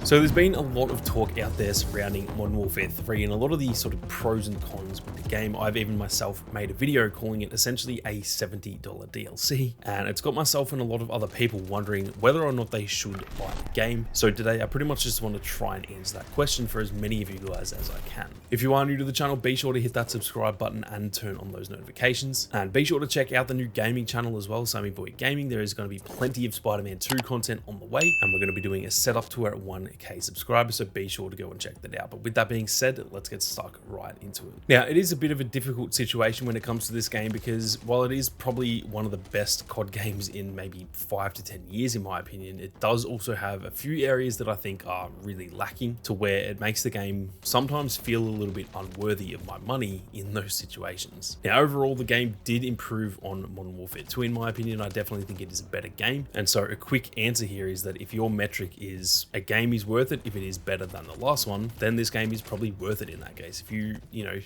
So there's been a lot of talk out there surrounding Modern Warfare 3 and a lot of the sort of pros and cons with the game. I've even myself made a video calling it essentially a $70 DLC, and it's got myself and a lot of other people wondering whether or not they should buy the game. So today I pretty much just want to try and answer that question for as many of you guys as I can. If you are new to the channel, be sure to hit that subscribe button and turn on those notifications, and be sure to check out the new gaming channel as well, Sammy Boy Gaming. There is going to be plenty of Spider-Man 2 content on the way, and we're going to be doing a setup tour at 1K subscribers, so be sure to go and check that out. But with that being said, let's get stuck right into it. Now, it is a bit of a difficult situation when it comes to this game, because while it is probably one of the best COD games in maybe 5 to 10 years, in my opinion, it does also have a few areas that I think are really lacking, to where it makes the game sometimes feel a little bit unworthy of my money in those situations. Now, overall, the game did improve on Modern Warfare 2, in my opinion. I definitely think it is a better game. And so a quick answer here is that if your metric is a game is worth it, if it is better than the last one, then this game is probably worth it in that case. If you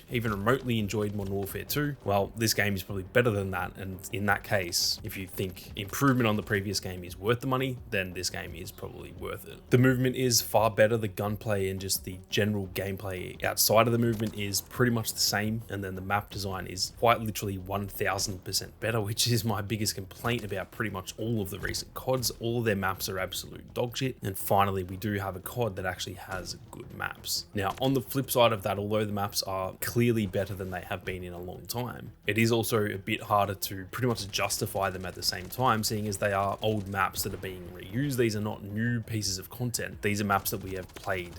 even remotely enjoyed Modern Warfare 2, well, this game is probably better than that. And in that case, if you think improvement on the previous game is worth the money, then this game is probably worth it. The movement is far better. The gunplay and just the general gameplay outside of the movement is pretty much the same. And then the map design is quite literally 1000% better, which is my biggest complaint about pretty much all of the recent CODs. All of their maps are absolute dog shit. And finally, we do have a COD that actually has good maps. Now, on the flip side of that, although the maps are clearly better than they have been in a long time, it is also a bit harder to pretty much justify them at the same time, seeing as they are old maps that are being reused. These are not new pieces of content. These are maps that we have played,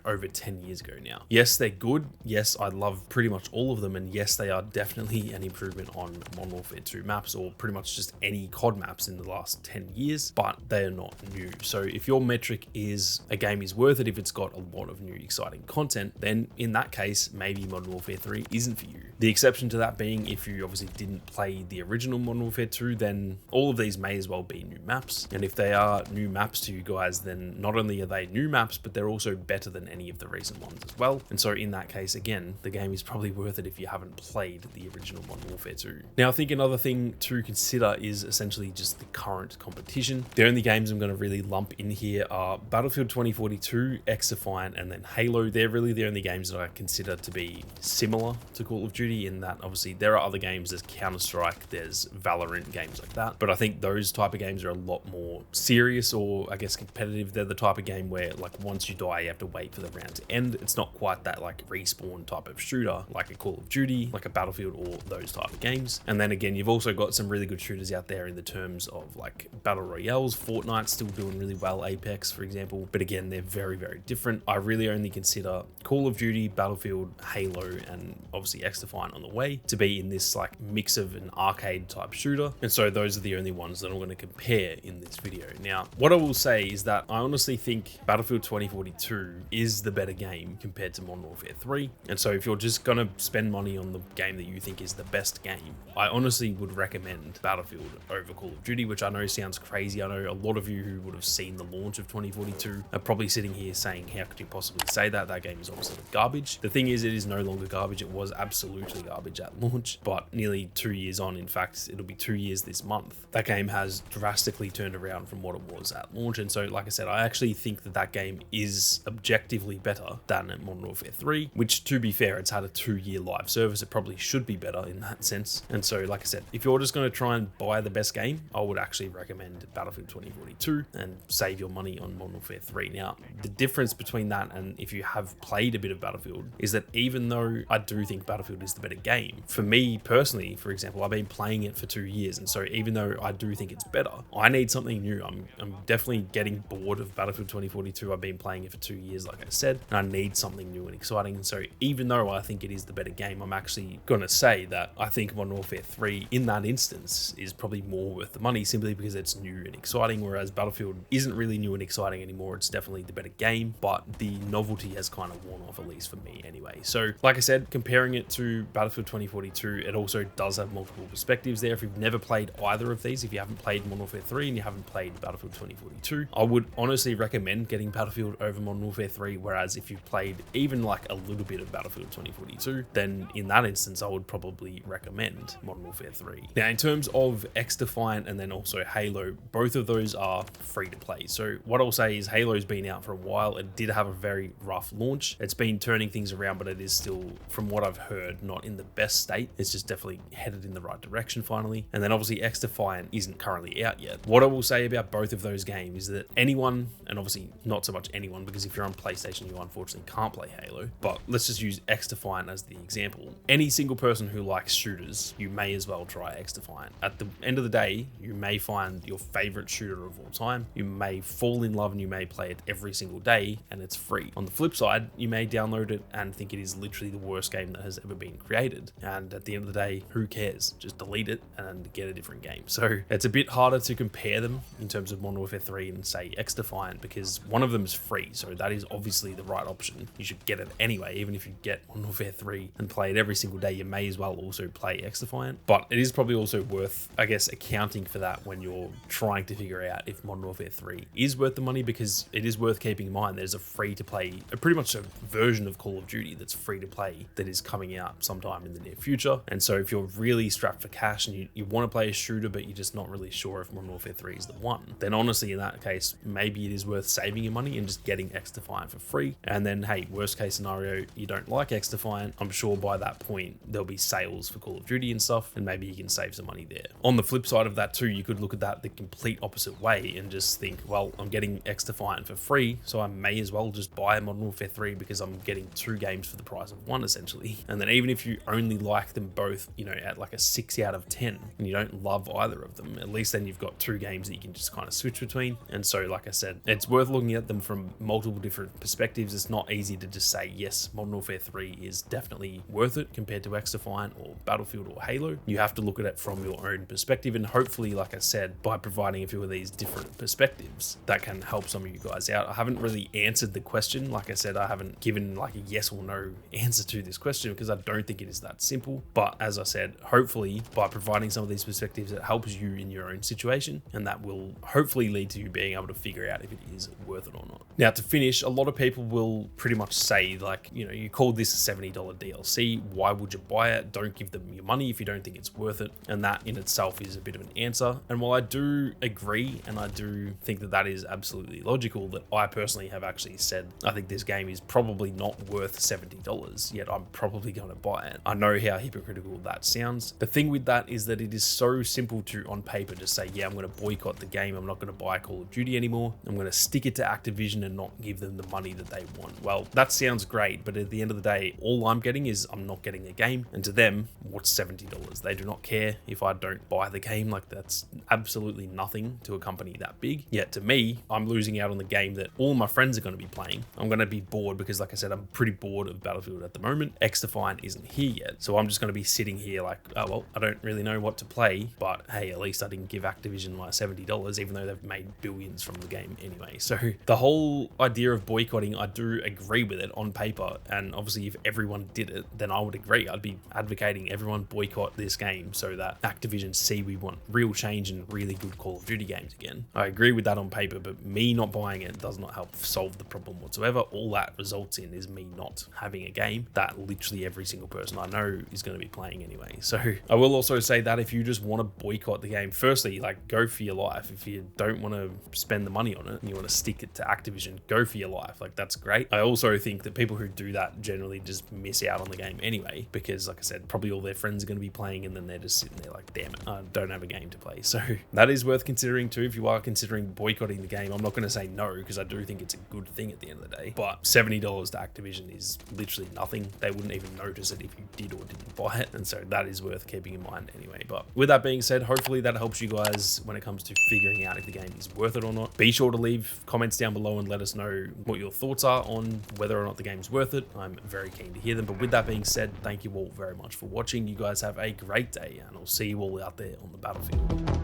over 10 years ago now. Yes, they're good. Yes, I love pretty much all of them. And yes, they are definitely an improvement on Modern Warfare 2 maps, or pretty much just any COD maps in the last 10 years, but they are not new. So if your metric is a game is worth it if it's got a lot of new exciting content, then in that case, maybe Modern Warfare 3 isn't for you. The exception to that being if you obviously didn't play the original Modern Warfare 2, then all of these may as well be new maps. And if they are new maps to you guys, then not only are they new maps, but they're also better than any of the recent ones as well. And so in that case, again, the game is probably worth it if you haven't played the original Modern Warfare 2. Now, I think another thing to consider is essentially just the current competition. The only games I'm going to really lump in here are Battlefield 2042, X-Defiant, and then Halo. They're really the only games that I consider to be similar to Call of Duty, in that obviously there are other games, there's Counter-Strike, there's Valorant, games like that. But I think those type of games are a lot more serious, or I guess competitive. They're the type of game where like once you die, you have to wait for the round to end. It's not quite that like respawn type of shooter like a Call of Duty, like a Battlefield, or those type of games. And then again, you've also got some really good shooters out there in the terms of like Battle Royales. Fortnite's still doing really well, Apex, for example. But again, they're very, very different. I really only consider Call of Duty, Battlefield, Halo, and obviously X-Defiant on the way to be in this like mix of an arcade type shooter. And so those are the only ones that I'm going to compare in this video. Now, what I will say is that I honestly think Battlefield 2042 is the better game compared to Modern Warfare 3. And so if you're just going to spend money on the game that you think is the best game, I honestly would recommend Battlefield over Call of Duty, which I know sounds crazy. I know a lot of you who would have seen the launch of 2042 are probably sitting here saying, how could you possibly say that? That game is obviously garbage. The thing is, it is no longer garbage. It was absolutely garbage at launch, but nearly 2 years on, in fact, it'll be 2 years this month, that game has drastically turned around from what it was at launch. And so, like I said, I actually think that that game is objectively better than Modern Warfare 3, which, to be fair, it's had a 2-year live service. It probably should be better in that sense. And so, like I said, if you're just going to try and buy the best game, I would actually recommend Battlefield 2042 and save your money on Modern Warfare 3. Now, the difference between that and if you have played a bit of Battlefield is that even though I do think Battlefield is the better game, for me personally, for example, I've been playing it for 2 years. And so even though I do think it's better, I need something new. I'm definitely getting bored of Battlefield 2042. I've been playing it for 2 years, like I said, and I need something new and exciting. And so even though I think it is the better game, I'm actually going to say that I think Modern Warfare 3 in that instance is probably more worth the money, simply because it's new and exciting, whereas Battlefield isn't really new and exciting anymore. It's definitely the better game, but the novelty has kind of worn off, at least for me anyway. So like I said, comparing it to Battlefield 2042, it also does have multiple perspectives there. If you've never played either of these, if you haven't played Modern Warfare 3 and you haven't played Battlefield 2042, I would honestly recommend getting Battlefield over Modern Warfare 3, whereas if you've played even like a little bit of Battlefield 2042, then in that instance, I would probably recommend Modern Warfare 3. Now, in terms of X-Defiant and then also Halo, both of those are free to play. So what I'll say is Halo Halo's been out for a while. It did have a very rough launch. It's been turning things around, but it is still, from what I've heard, not in the best state. It's just definitely headed in the right direction finally. And then obviously X-Defiant isn't currently out yet. What I will say about both of those games is that anyone, and obviously not so much anyone, because if you're on PlayStation, you unfortunately can't play Halo, but let's just use X-Defiant as the example. Any single person who likes shooters, you may as well try X-Defiant. At the end of the day, you may find your favorite shooter of all time. You may fall in love and you may play it every single day, and it's free. On the flip side, you may download it and think it is literally the worst game that has ever been created. And at the end of the day, who cares? Just delete it and get a different game. So it's a bit harder to compare them in terms of Modern Warfare 3 and say X-Defiant, because one of them is free. So that is obviously the right option. You should get it anyway. Even if you get Modern Warfare 3 and play it every single day, you may as well also play X-Defiant. But it is probably also worth, I guess, accounting for that when you're trying to figure out if Modern Warfare 3 is worth the money, because it is worth keeping in mind there's a free to play, pretty much a version of Call of Duty that's free to play that is coming out sometime in the near future. And so if you're really strapped for cash and you want to play a shooter, but you're just not really sure if Modern Warfare 3 is the one, then honestly in that case, maybe it is worth saving your money and just getting X-Defiant for free. And then hey, worst case scenario, you don't like X-Defiant, I'm sure by that point there'll be sales for Call of Duty and stuff, and maybe you can save some money there. On the flip side of that too, you could look at that the complete opposite way and just think, well, I'm getting X-Defiant for free, so I may as well just buy Modern Warfare 3 because I'm getting 2 games for the price of 1 essentially. And then even if you only like them both, you know, at like a 6 out of 10 and you don't love either of them, at least then you've got 2 games that you can just kind of switch between. And so like I said, it's worth looking at them from multiple different perspectives. It's not easy to just say yes, Modern Warfare 3 is definitely worth it compared to X-Defiant or Battlefield or Halo. You have to look at it from your own perspective, and hopefully, like I said, by providing a few of these different perspectives, that can help some of you guys out. I haven't really answered the question. Like I said, I haven't given like a yes or no answer to this question because I don't think it is that simple. But as I said, hopefully by providing some of these perspectives, it helps you in your own situation, and that will hopefully lead to you being able to figure out if it is worth it or not. Now, to finish, a lot of people will pretty much say, like, you know, you called this a $70 DLC, why would you buy it? Don't give them your money if you don't think it's worth it. And that in itself is a bit of an answer. And while I do agree, and I do think that that is absolutely logical, that I personally have actually said, I think this game is probably not worth $70, yet I'm probably going to buy it. I know how hypocritical that sounds. The thing with that is that it is so simple to, on paper, just say, yeah, I'm going to boycott the game. I'm not going to buy Call of Duty anymore. I'm going to stick it to Activision and not give them the money that they want. Well, that sounds great, but at the end of the day, all I'm getting is I'm not getting a game. And to them, what's $70? They do not care if I don't buy the game. Like, that's absolutely nothing to a company that big. Yet to me, I'm losing out on the game that all my friends are going to be playing. I'm going to be bored because, like I said, I'm pretty bored of Battlefield at the moment. X-Defiant isn't here yet. So I'm just going to be sitting here like, oh, well, I don't really know what to play, but hey, at least I didn't give Activision my $70, even though they've made billions from the game anyway. So the whole idea of boycotting, I do agree with it on paper. And obviously if everyone did it, then I would agree. I'd be advocating everyone boycott this game so that Activision see we want real change and really good Call of Duty games again. I agree with that on paper, but me not buying it does not help solve the problem whatsoever. All that results in is me not having a game that literally every single person I know is going to be playing anyway. So I will also say that if you just want to boycott the game, firstly, like, go for your life. If you don't want to spend the money on it and you want to stick it to Activision, go for your life. Like, that's great. I also think that people who do that generally just miss out on the game anyway, because like I said, probably all their friends are going to be playing and then they're just sitting there like, damn it, I don't have a game to play. So that is worth considering too. If you are considering boycotting the game, I'm not going to say no, because I do think it's a good thing at the end of the day, but $70 to Activision is literally nothing. They wouldn't even notice it if you did or didn't buy it. And so that is worth keeping in mind anyway. But with that being said, hopefully that helps you guys when it comes to figuring out if the game is worth it or not. Be sure to leave comments down below and let us know what your thoughts are on whether or not the game's worth it. I'm very keen to hear them. But with that being said, thank you all very much for watching. You guys have a great day, and I'll see you all out there on the battlefield.